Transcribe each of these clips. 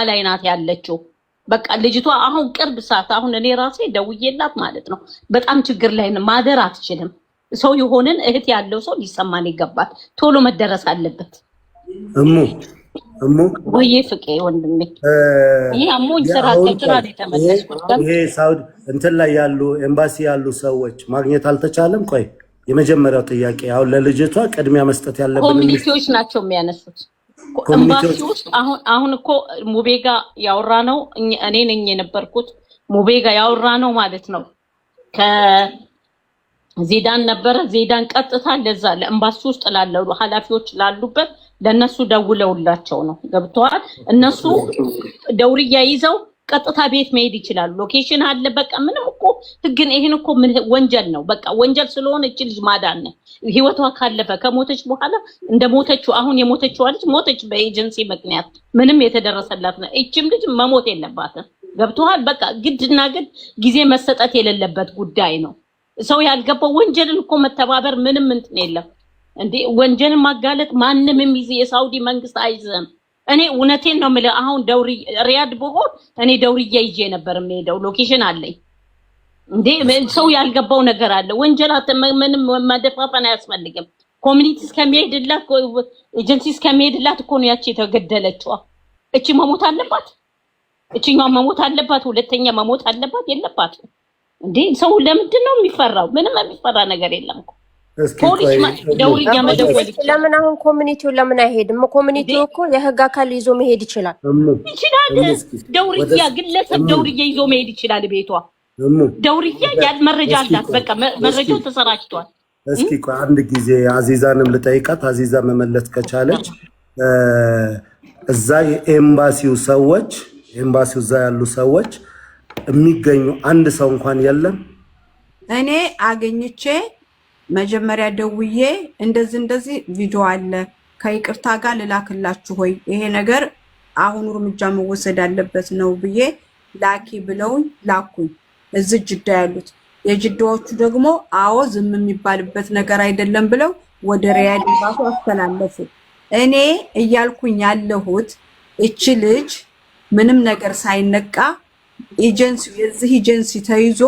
ላይ ናት ያለችው። በቃ ልጅቷ አሁን ቅርብ ሰዓት አሁን እኔ ራሴ ደውዬላት ማለት ነው በጣም ችግር ላይ ነው፣ ማደር አትችልም። ሰው የሆነን እህት ያለው ሰው ሊሰማን ይገባል። ቶሎ መደረስ አለበት። እሙ ወይ ፍቄ ወንድሜ ይሄ አሞኝ ስራ ተጥራ የተመለስኩት ይሄ ሳውዲ እንትን ላይ ያሉ ኤምባሲ ያሉ ሰዎች ማግኘት አልተቻለም። ቆይ የመጀመሪያው ጥያቄ አሁን ለልጅቷ ቅድሚያ መስጠት ያለብን ኮሚኒቲዎች ናቸው የሚያነሱት። ኤምባሲ ውስጥ አሁን እኮ ሙቤጋ ያወራ ነው እኔ ነኝ የነበርኩት። ሙቤጋ ያወራ ነው ማለት ነው ከዜዳን ነበረ። ዜዳን ቀጥታ ለዛ ለኤምባሲ ውስጥ ላለው ኃላፊዎች ላሉበት ለነሱ ደውለውላቸው ነው ገብቷል። እነሱ ደውርያ ይዘው ቀጥታ ቤት መሄድ ይችላሉ። ሎኬሽን አለ በቃ ምንም እኮ ግን ይሄን እኮ ወንጀል ነው። በቃ ወንጀል ስለሆነ እቺ ልጅ ማዳን ነው። ህይወቷ ካለፈ ከሞተች በኋላ እንደሞተችው አሁን የሞተችው ልጅ ሞተች በኤጀንሲ ምክንያት ምንም የተደረሰላት ነው። እቺም ልጅ መሞት የለባትም ገብቷል። በቃ ግድና ግድ ጊዜ መሰጠት የሌለበት ጉዳይ ነው። ሰው ያልገባው ወንጀልን እኮ መተባበር ምንም እንትን የለም እንዴ። ወንጀልን ማጋለጥ ማንንም የሚይዝ የሳውዲ መንግስት አይዘም። እኔ እውነቴን ነው የምልህ። አሁን ደውሪ ሪያድ ብሆን እኔ ደውሪያ ይዤ ነበር የምሄደው። ሎኬሽን አለኝ እንዴ። ሰው ያልገባው ነገር አለ። ወንጀላት ምንም መደፋፈን አያስፈልግም። ኮሚኒቲ እስከሚሄድላት ኤጀንሲ እስከሚሄድላት እኮ ነው ያቺ የተገደለችው። እቺ መሞት አለባት፣ እቺኛው መሞት አለባት፣ ሁለተኛ መሞት አለባት የለባት እንዴ? ሰው ለምንድን ነው የሚፈራው? ምንም የሚፈራ ነገር የለም እኮ። ደውሪያ መደወል ለምን አሁን ኮሚኒቲው ለምን አይሄድም? ኮሚኒቲው እኮ የህግ አካል ይዞ መሄድ ይችላል። ደውሪያ ግለሰብ ደውሪያ ይዞ መሄድ ይችላል። ቤቷ ደውሪያ ያል መረጃ አላት። በቃ መረጃው ተሰራጭቷል። እስኪ ቆይ አንድ ጊዜ አዚዛንም ልጠይቃት። አዚዛ መመለስ ከቻለች እዛ የኤምባሲው ሰዎች ኤምባሲው እዛ ያሉ ሰዎች የሚገኙ አንድ ሰው እንኳን የለም። እኔ አገኝቼ መጀመሪያ ደውዬ እንደዚህ ቪዲዮ አለ ከይቅርታ ጋር ልላክላችሁ ሆይ ይሄ ነገር አሁን እርምጃ መወሰድ አለበት ነው ብዬ ላኪ ብለውኝ ላኩኝ። እዚህ ጅዳ ያሉት የጅዳዎቹ ደግሞ አዎ ዝም የሚባልበት ነገር አይደለም ብለው ወደ ሪያድ ባቱ አስተላለፉ። እኔ እያልኩኝ ያለሁት እቺ ልጅ ምንም ነገር ሳይነቃ ኤጀንሲ የዚህ ኤጀንሲ ተይዞ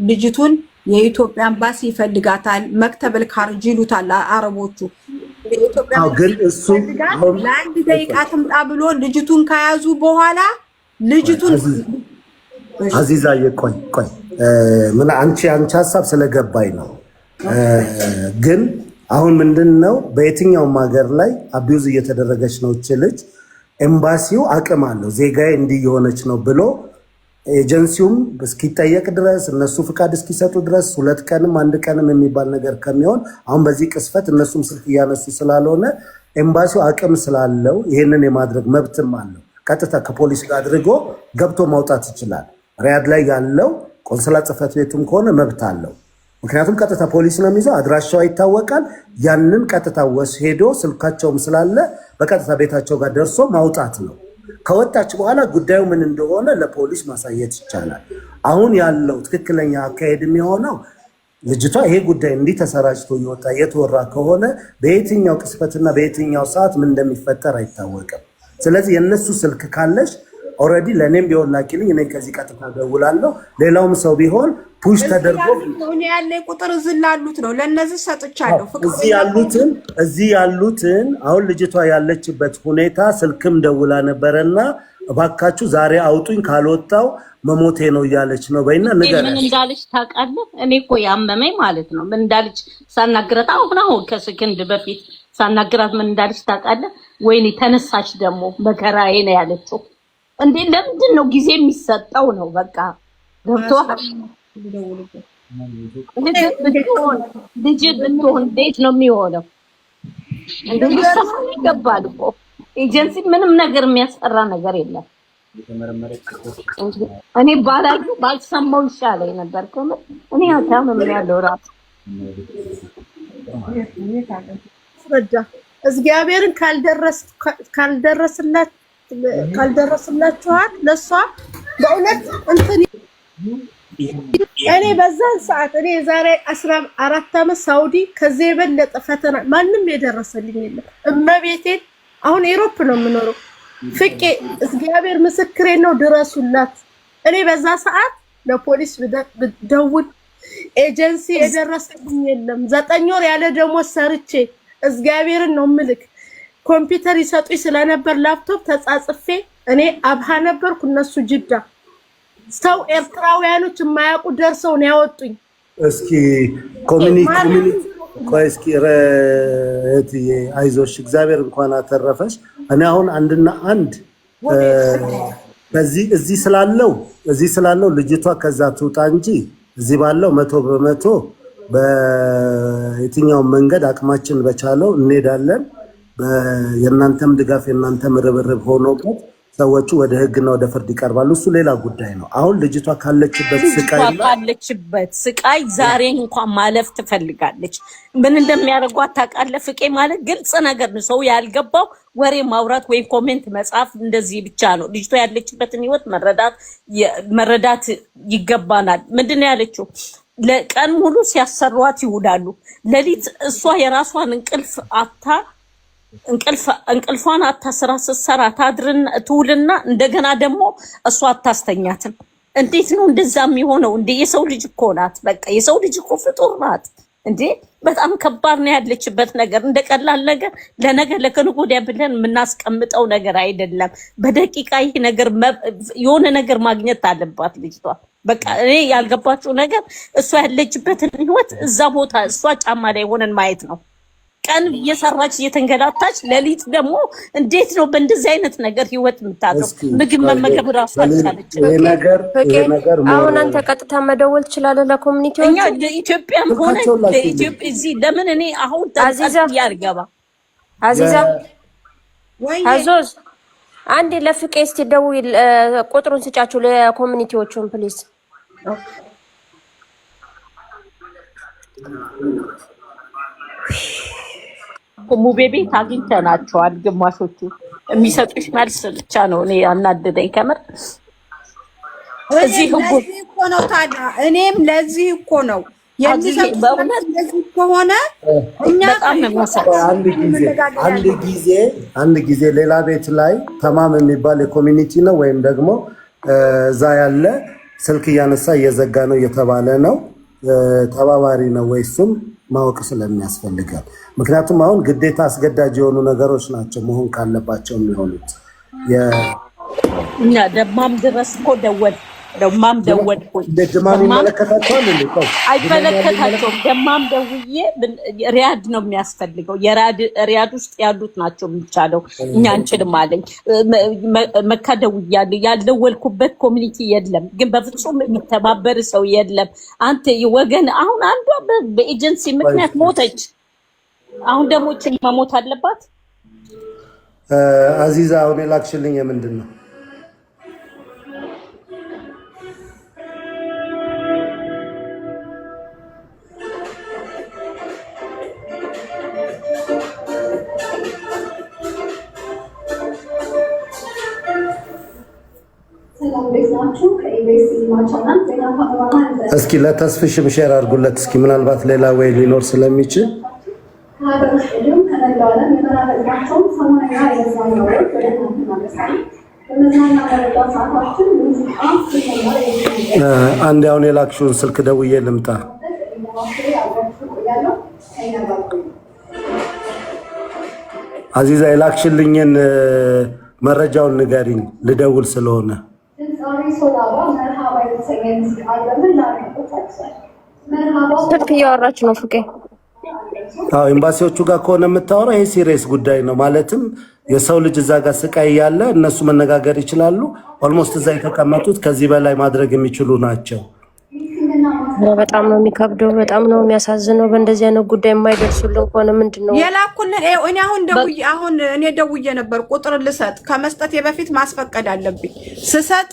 ልጅቱን የኢትዮጵያ ኤምባሲ ይፈልጋታል። መክተበል ካርጅ ይሉታል አረቦቹ። የኢትዮጵያ ግን እሱ ለአንድ ደቂቃ ትምጣ ብሎ ልጅቱን ከያዙ በኋላ ልጅቱን አዚዛ ቆይ ምን አንቺ ሐሳብ ስለገባኝ ነው። ግን አሁን ምንድነው በየትኛውም ሀገር ላይ አቢዩዝ እየተደረገች ነው እቺ ልጅ። ኤምባሲው አቅም አለው ዜጋዬ እንዲህ የሆነች ነው ብሎ ኤጀንሲውም እስኪጠየቅ ድረስ እነሱ ፍቃድ እስኪሰጡ ድረስ 2 ቀንም 1 ቀንም የሚባል ነገር ከሚሆን አሁን በዚህ ቅስፈት እነሱም ስልክ እያነሱ ስላልሆነ ኤምባሲው አቅም ስላለው ይሄንን የማድረግ መብትም አለው። ቀጥታ ከፖሊስ ጋር አድርጎ ገብቶ ማውጣት ይችላል። ሪያድ ላይ ያለው ቆንስላ ጽሕፈት ቤቱም ከሆነ መብት አለው። ምክንያቱም ቀጥታ ፖሊስ ነው የሚይዘው፣ አድራሻው ይታወቃል። ያንን ቀጥታ ሄዶ ስልካቸውም ስላለ በቀጥታ ቤታቸው ጋር ደርሶ ማውጣት ነው። ከወጣች በኋላ ጉዳዩ ምን እንደሆነ ለፖሊስ ማሳየት ይቻላል። አሁን ያለው ትክክለኛ አካሄድ የሚሆነው ልጅቷ ይሄ ጉዳይ እንዲህ ተሰራጭቶ እየወጣ የተወራ ከሆነ በየትኛው ቅስፈትና በየትኛው ሰዓት ምን እንደሚፈጠር አይታወቅም። ስለዚህ የነሱ ስልክ ካለሽ ኦልሬዲ ለኔም ቢሆን ላኪልኝ፣ እኔ ከዚህ ቀጥታ ደውላለሁ። ሌላውም ሰው ቢሆን ፑሽ ተደርጎ ነው ያለ ቁጥር ዝላሉት ነው ለነዚህ ሰጥቻለሁ። እዚህ ያሉትን አሁን ልጅቷ ያለችበት ሁኔታ ስልክም ደውላ ነበርና እባካችሁ ዛሬ አውጡኝ ካልወጣው መሞቴ ነው እያለች ነው በእና ነገር ምን እንዳለች ታውቃለህ? እኔ እኮ ያመመኝ ማለት ነው ምን እንዳለች ሳናግራት አሁን ከሰከንድ በፊት ሳናግራት ምን እንዳለች ታውቃለህ? ወይኔ ተነሳች ደግሞ መከራዬ ነው ያለችው። እንዴ ለምንድን ነው ጊዜ የሚሰጠው ነው በቃ ገብቶሃል? ልጅ ብትሆን እንዴት ነው የሚሆነው? እንደዚህ ሰማን ይገባል እኮ ኤጀንሲ ምንም ነገር የሚያስፈራ ነገር የለም። እኔ ባልሰማው ይሻለኝ ነበር። እኔ አታምም ያለው ራስ እግዚአብሔርን ካልደረስላችኋት ለሷ በእውነት እንትን እኔ በዛን ሰዓት እኔ ዛሬ 14 ዓመት ሳውዲ ከዚህ የበለጠ ፈተና ማንም የደረሰልኝ የለም። እመቤቴን አሁን ኢሮፕ ነው የምኖረው። ፍቄ እግዚአብሔር ምስክሬ ነው፣ ድረሱላት። እኔ በዛ ሰዓት ለፖሊስ ብደውል ኤጀንሲ የደረሰልኝ የለም። 9 ወር ያለ ደሞዝ ሰርቼ እግዚአብሔርን ነው ምልክ ኮምፒውተር ይሰጡኝ ስለነበር ላፕቶፕ ተጻጽፌ እኔ አብሃ ነበርኩ፣ እነሱ ጅዳ። ሰው ኤርትራውያኖች የማያውቁ ደርሰው ነው ያወጡኝ። እስኪ ኮሚኒቲ ቆይ እስኪ ረህትዬ አይዞሽ፣ እግዚአብሔር እንኳን አተረፈሽ። እኔ አሁን አንድና አንድ እዚህ ስላለው ልጅቷ ከዛ ትውጣ እንጂ እዚህ ባለው 100% በየትኛው መንገድ አቅማችን በቻለው እንሄዳለን። የእናንተም ድጋፍ የእናንተም ርብርብ ሆኖበት ሰዎቹ ወደ ህግና ወደ ፍርድ ይቀርባሉ። እሱ ሌላ ጉዳይ ነው። አሁን ልጅቷ ካለችበት ስቃይ ዛሬ እንኳን ማለፍ ትፈልጋለች። ምን እንደሚያደርጓት ታውቃለህ? ፍቄ ማለት ግልጽ ነገር ነው። ሰው ያልገባው ወሬ ማውራት ወይም ኮሜንት መጻፍ እንደዚህ ብቻ ነው። ልጅቷ ያለችበትን ህይወት መረዳት ይገባናል። ምንድነው ያለችው? ለቀን ሙሉ ሲያሰሯት ይውላሉ። ሌሊት እሷ የራሷን እንቅልፏን አታስራ ስትሰራ ትውልና እንደገና ደግሞ እሷ አታስተኛትም። እንዴት ነው እንደዛ የሚሆነው? እንዴ የሰው ልጅ እኮ ናት። በቃ የሰው ልጅ እኮ ፍጡር ናት። እንዴ በጣም ከባድ ነው ያለችበት ነገር። እንደቀላል ነገር ለነገ ለከነገ ወዲያ ብለን የምናስቀምጠው ነገር አይደለም። በደቂቃ ይሄ ነገር የሆነ ነገር ማግኘት አለባት ልጅቷ። በቃ እኔ ያልገባችው ነገር እሷ ያለችበትን ህይወት እዛ ቦታ እሷ ጫማ ላይ ሆነን ማየት ነው። ቀን እየሰራች እየተንገላታች፣ ሌሊት ደግሞ እንዴት ነው በእንደዚህ አይነት ነገር ህይወት የምታደርገው? ምግብ መመገብ ራሱ አልቻለች። አሁን አንተ ቀጥታ መደወል ትችላለህ ለኮሚኒቲው። እኛ ኢትዮጵያም ሆነ ለኢትዮጵያ እዚህ ለምን እኔ አሁን ያርገባ አዚዛ ወይ አዞዝ አንዴ ለፍቄ እስቲ ደውል፣ ቁጥሩን ስጫችሁ ለኮሚኒቲዎቹን ፕሊዝ። ሙቤ ቤት አግኝተናቸዋል። ግማሾቹ የሚሰጡሽ መልስ ብቻ ነው እኔ ያናደደኝ ከምር። እዚህ እኮ ነው ታዲያ እኔም ለዚህ እኮ ነው የሚሰጡት። ለዚህ ከሆነ እኛ አንድ ጊዜ ሌላ ቤት ላይ ተማም የሚባል የኮሚኒቲ ነው ወይም ደግሞ እዛ ያለ ስልክ እያነሳ እየዘጋ ነው እየተባለ ነው። ተባባሪ ነው ወይ? እሱም ማወቅ ስለሚያስፈልጋል። ምክንያቱም አሁን ግዴታ አስገዳጅ የሆኑ ነገሮች ናቸው መሆን ካለባቸው የሚሆኑት። እኛ ደማም ድረስ እኮ ደማም ደወልኩኝ። ደማም ይመለከታቸዋል እንዴ? አይመለከታቸውም። ደማም ደውዬ ሪያድ ነው የሚያስፈልገው፣ ሪያድ ውስጥ ያሉት ናቸው የሚቻለው፣ እኛ አንችልም አለኝ። መካ ደውያለሁ፣ ያልደወልኩበት ኮሚኒቲ የለም፣ ግን በፍጹም የሚተባበር ሰው የለም። አንተ ወገን አሁን አንዷ በኤጀንሲ ምክንያት ሞተች። አሁን ደግሞ መሞት አለባት። አዚዛ አሁን የላክሽልኝ የምንድን ነው? እስኪ ለተስፍሽም ሼር አድርጉለት እስኪ ምናልባት ሌላ ወይ ሊኖር ስለሚችል አንድ አሁን የላክሽውን ስልክ ደውዬ ልምጣ። አዚዛ የላክሽልኝን መረጃውን ንገሪኝ፣ ልደውል ስለሆነ። ስልክ እያወራች ነው ፍቄ። አዎ ኤምባሲዎቹ ጋር ከሆነ የምታወራው ይሄ ሲሪየስ ጉዳይ ነው። ማለትም የሰው ልጅ እዛ ጋር ስቃይ ያለ እነሱ መነጋገር ይችላሉ። ኦልሞስት እዛ የተቀመጡት ከዚህ በላይ ማድረግ የሚችሉ ናቸው። በጣም ነው የሚከብደው፣ በጣም ነው የሚያሳዝነው። በእንደዚህ አይነት ጉዳይ የማይደርሱልን ከሆነ ምንድነው የላኩልን? እኔ ደውዬ ነበር ቁጥር ልሰጥ ከመስጠቴ በፊት ማስፈቀድ አለብኝ። ስሰጥ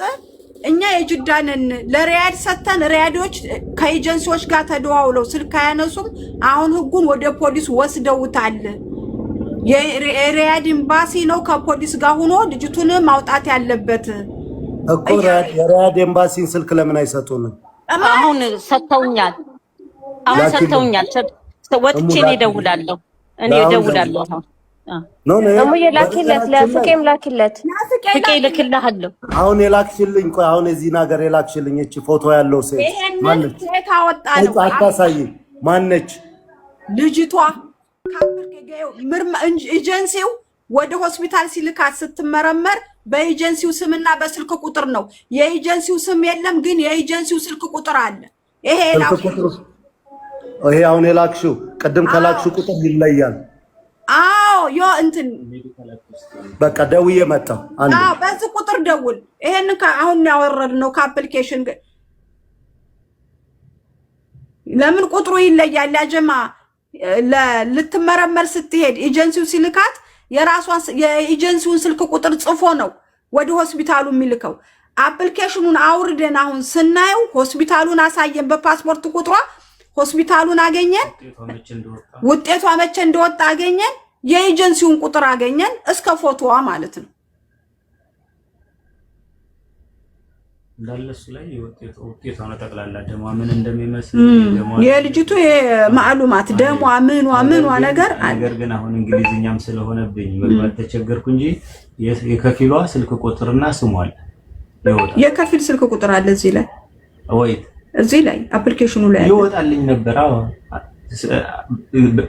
እኛ የጅዳንን ለሪያድ ሰተን ሪያዶች ከኤጀንሲዎች ጋር ተደዋውለው ስልክ አያነሱም። አሁን ህጉን ወደ ፖሊስ ወስደውታል። የሪያድ ኤምባሲ ነው ከፖሊስ ጋር ሆኖ ልጅቱን ማውጣት ያለበት እኮ። የሪያድ ኤምባሲን ስልክ ለምን አይሰጡንም? አሁን ሰጥተውኛል። ወጥቼ እኔ እደውላለሁ። እሙዬ ላኪለት፣ ለፍቄም ላኪለት። ፍቄ ልክልሃለሁ። አሁን የላክሽልኝ ቆይ፣ አሁን እዚህ ነገር የላክሽልኝ እቺ ፎቶ ያለው ሴት ማነች? አታሳይ። ማነች ልጅቷ? ኤጀንሲው ወደ ሆስፒታል ሲልካት ስትመረመር በኤጀንሲው ስምና በስልክ ቁጥር ነው። የኤጀንሲው ስም የለም፣ ግን የኤጀንሲው ስልክ ቁጥር አለ። ይሄ አሁን የላክሽው ቅድም ከላክሽው ቁጥር ይለያል። አዎ እንትን በቃ ደውዬ መጣሁ። በዚህ ቁጥር ደውል። ይሄን አሁን ያወረድነው ከአፕሊኬሽን ለምን ቁጥሩ ይለያል? ያጀማ ልትመረመር ስትሄድ ኤጀንሲው ሲልካት የራሷን የኤጀንሲውን ስልክ ቁጥር ጽፎ ነው ወደ ሆስፒታሉ የሚልከው። አፕሊኬሽኑን አውርደን አሁን ስናየው ሆስፒታሉን አሳየን። በፓስፖርት ቁጥሯ ሆስፒታሉን አገኘን፣ ውጤቷ መቼ እንደወጣ አገኘን፣ የኤጀንሲውን ቁጥር አገኘን እስከ ፎቶዋ ማለት ነው። እንዳለሱ ላይ ውጤቷ ነው ጠቅላላ ደሟ ምን እንደሚመስል የልጅቱ የማዕሉማት ደሟ ምኗ ነገር ግን አሁን እንግሊዝኛም ስለሆነብኝ መግባት ተቸገርኩ እንጂ የከፊሏ ስልክ ቁጥርና ስሟ አለ። የከፊል ስልክ ቁጥር አለ እዚህ ላይ እዚህ ላይ አፕሊኬሽኑ ላይ ይወጣልኝ ነበር። አዎ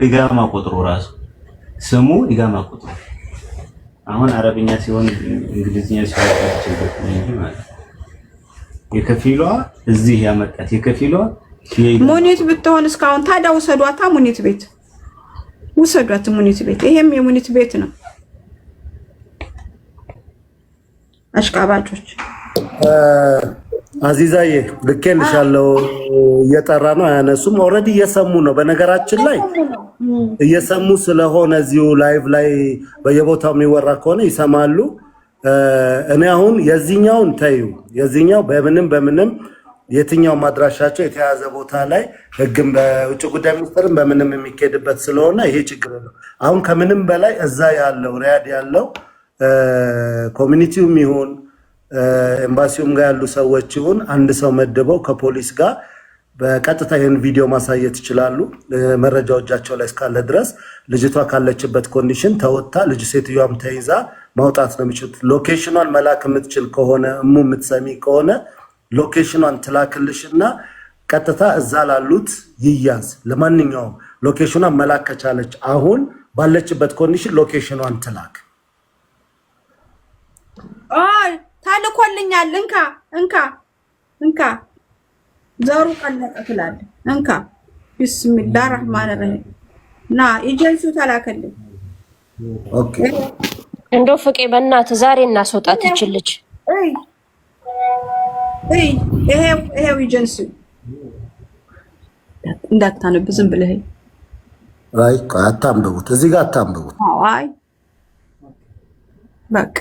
ኢጋማ ቁጥሩ ራሱ ስሙ ኢጋማ ቁጥሩ አሁን አረብኛ ሲሆን እንግሊዝኛ ሲሆን ተቸገርኩኝ ማለት የከፊሏ እዚህ ያመጣት የከፊሏ ሙኒት ብትሆን እስካሁን ታዲያ ወሰዷታ። ሙኒት ቤት ወሰዷት። ሙኒት ቤት ይሄም የሙኒት ቤት ነው። አሽቃባጮች አዚዛዬ ልኬልሻለሁ። እየጠራ ነው አያነሱም። ኦልሬዲ እየሰሙ ነው። በነገራችን ላይ እየሰሙ ስለሆነ እዚሁ ላይቭ ላይ በየቦታው የሚወራ ከሆነ ይሰማሉ። እኔ አሁን የዚህኛውን ታዩ የዚህኛው በምንም የትኛው ማድራሻቸው የተያዘ ቦታ ላይ ህግም በውጭ ጉዳይ ሚኒስትርም በምንም የሚኬድበት ስለሆነ ይሄ ችግር ነው። አሁን ከምንም በላይ እዛ ያለው ሪያድ ያለው ኮሚኒቲውም ይሁን ኤምባሲውም ጋር ያሉ ሰዎች ይሁን አንድ ሰው መድበው ከፖሊስ ጋር በቀጥታ ይሄን ቪዲዮ ማሳየት ይችላሉ። መረጃው እጃቸው ላይ እስካለ ድረስ ልጅቷ ካለችበት ኮንዲሽን ተወጣ ልጅ ሴትዮዋም ተይዛ ማውጣት ነው የሚችሉት። ሎኬሽኗን መላክ የምትችል ከሆነ የምትሰሚ ከሆነ ሎኬሽኗን ትላክልሽና ቀጥታ እዛ ላሉት ይያዝ። ለማንኛውም ሎኬሽኗን መላክ ከቻለች አሁን ባለችበት ኮንዲሽን ሎኬሽኗን ትላክ። አይ ታልኮልኛል። እንካ ዘሩ ቀለቀ ትላለህ። እንካ ቢስሚላህ ረህማን ረሂም ና ኤጀንሲው ተላከልኝ። ኦኬ እንደው ፍቄ በእናትህ ዛሬ እናስወጣት ይችልች። ይሄው ኤጀንሲው እንዳታነብ ዝም ብለህ አይ አታንብቡት፣ እዚህ ጋር አታንብቡት። አይ በቃ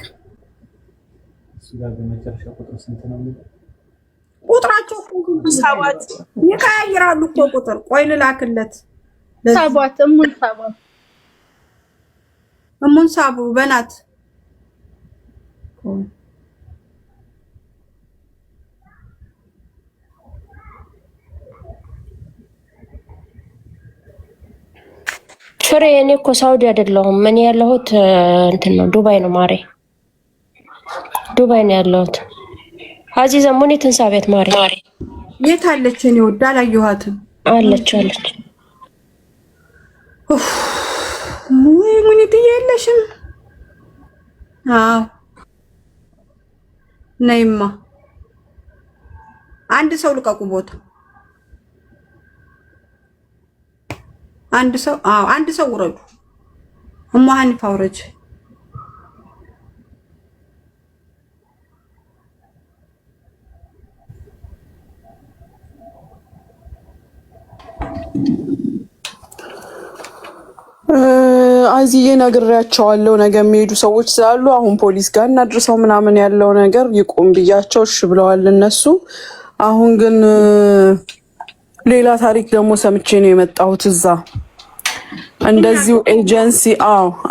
ቁጥራቸው ሰባት ይቀያይራሉ እኮ ቁጥር። ቆይ ልላክለት። ሰባት እሙን ሳቡ በናት ፍሬ እኔ እኮ ሳውዲ አይደለሁም። እኔ ያለሁት እንትን ነው ዱባይ ነው ማሬ፣ ዱባይ ነው ያለሁት። አዚዛ ሙኒትን ሳቤት ማሬ የት አለች? እኔ ወዳ አላየኋትም። አለች ሙኒት የለሽም? አዎ ነይማ። አንድ ሰው ልቀቁ ቦታ። አንድ ሰው ውረዱ። እሙ ሀኒፋ ውረጅ። አዚዬ ነግሬያቸዋለሁ። ነገ የሚሄዱ ሰዎች ስላሉ አሁን ፖሊስ ጋር እናድርሰው ምናምን ያለው ነገር ይቁም ብያቸው እሺ ብለዋል እነሱ። አሁን ግን ሌላ ታሪክ ደግሞ ሰምቼ ነው የመጣሁት። እዛ እንደዚሁ ኤጀንሲ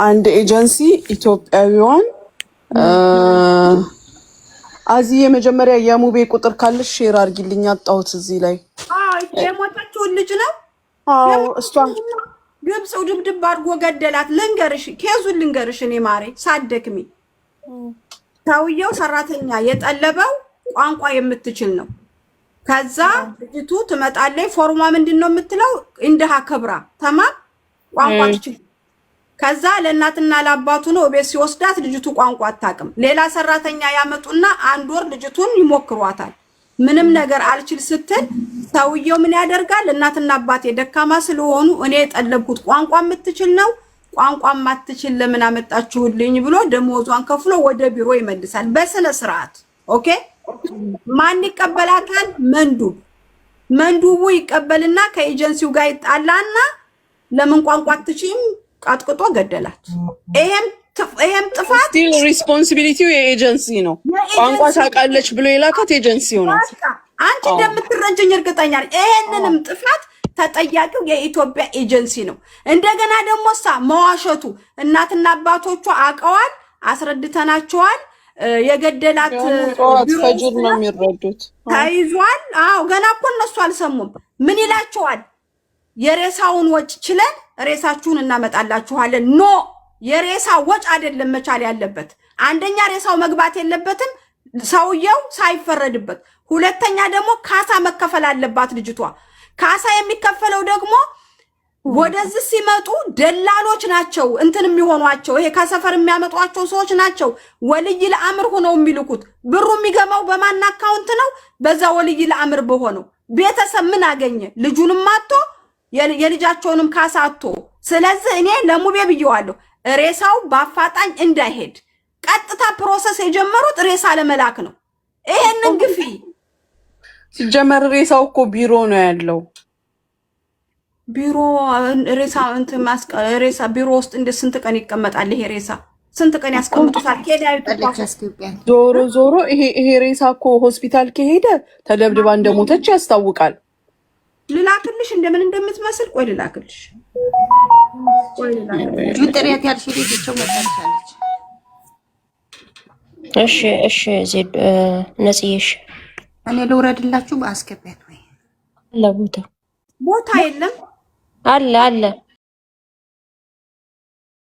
አንድ ኤጀንሲ ኢትዮጵያዊዋን አዚዬ መጀመሪያ የሙቤ ቁጥር ካለሽ ሼር አድርጊልኝ። አጣሁት እዚህ ላይ የሞተችውን ልጅ ነው። እሷ ግብጽው ድብድብ አድርጎ ገደላት። ልንገርሽ ኬዙን ልንገርሽ እኔ ማሬ ሳደክሚ ታውየው ሰራተኛ የጠለበው ቋንቋ የምትችል ነው። ከዛ ልጅቱ ትመጣለች። ፎርሟ ምንድነው የምትለው? እንደሃ ከብራ ተማም ቋንቋ ትችል። ከዛ ለእናትና ለአባቱ ነው ቤት ሲወስዳት ልጅቱ ቋንቋ አታውቅም። ሌላ ሰራተኛ ያመጡና 1 ወር ልጅቱን ይሞክሯታል። ምንም ነገር አልችል ስትል ታውየው ምን ያደርጋል? እናትና አባቴ ደካማ ስለሆኑ እኔ የጠለብኩት ቋንቋ የምትችል ነው፣ ቋንቋ ማትችል ለምን አመጣችሁልኝ ብሎ ደሞዟን ከፍሎ ወደ ቢሮ ይመልሳል በስነ ስርዓት። ኦኬ ማን ይቀበላታል? መንዱቡ ይቀበልና ከኤጀንሲው ጋር ይጣላና ለምን ቋንቋ አትችይም ቀጥቅጦ ገደላት። ይሄም ጥፋት ስቲል ሪስፖንሲቢሊቲው የኤጀንሲ ነው። ቋንቋ ታውቃለች ብሎ የላካት ኤጀንሲው ነው። አንቺ እንደምትረጅኝ እርግጠኛ ነኝ። ይሄንንም ጥፋት ተጠያቂው የኢትዮጵያ ኤጀንሲ ነው። እንደገና ደግሞ መዋሸቱ እናትና አባቶቿ አቀዋል፣ አስረድተናቸዋል። የገደላት ፈጅር ነው የሚረዱት ተይዟል። አዎ ገና እኮ እነሱ አልሰሙም። ምን ይላቸዋል? የሬሳውን ወጭ ችለን ሬሳችሁን እናመጣላችኋለን። ኖ የሬሳ ወጭ አይደለም መቻል ያለበት። አንደኛ ሬሳው መግባት የለበትም ሰውየው ሳይፈረድበት። ሁለተኛ ደግሞ ካሳ መከፈል አለባት ልጅቷ። ካሳ የሚከፈለው ደግሞ ወደዚህ ሲመጡ ደላሎች ናቸው እንትን የሚሆኗቸው። ይሄ ከሰፈር የሚያመጧቸው ሰዎች ናቸው። ወልይ ለአምር ሆነው የሚልኩት። ብሩ የሚገባው በማን አካውንት ነው? በዛ ወልይ ለአምር በሆነው። ቤተሰብ ምን አገኘ? ልጁንም አጥቶ የልጃቸውንም ካሳ አጥቶ። ስለዚህ እኔ ለሙቤ ብየዋለሁ፣ ሬሳው በአፋጣኝ እንዳይሄድ ቀጥታ ፕሮሰስ የጀመሩት ሬሳ ለመላክ ነው። ይሄንን ግፊ ሲጀመር ሬሳው እኮ ቢሮ ነው ያለው። ቢሮ ሬሳ እንትን ሬሳ ቢሮ ውስጥ እንደ ስንት ቀን ይቀመጣል? ይሄ ሬሳ ስንት ቀን ያስቀምጡታል? ኬንያ ዞሮ ይሄ ሬሳ እኮ ሆስፒታል ከሄደ ተደብድባ እንደሞተች ያስታውቃል። ልላክልሽ እንደምን እንደምትመስል። ቆይ ልላክልሽ። ጥሪያት ያልሽ ልጅቸው መጣቻለች። እሺ ዜድ ነጽዬሽ እኔ ልውረድላችሁ በአስገቢያት ወይ ቦታ የለም አለ